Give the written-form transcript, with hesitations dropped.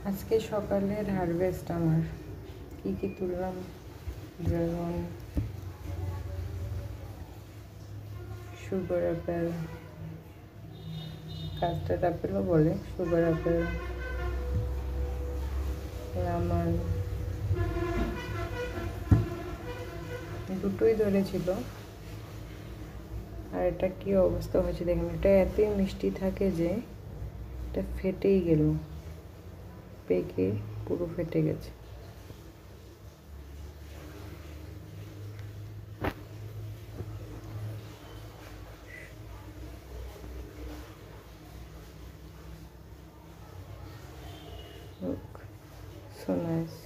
আজকে সকালের হারভেস্ট আমার কি কি তুললাম। ড্রাগন, সুগার অ্যাপেল, কাস্টার্ড অ্যাপেলও বলে, সুগার অ্যাপেল, লেমন, দুটোই ধরেছিল। আর এটা কি অবস্থা হয়েছে দেখুন, এটা এতই মিষ্টি থাকে যে এটা ফেটেই গেল, পেকে পুরো ফেটে গেছে। Look, so nice.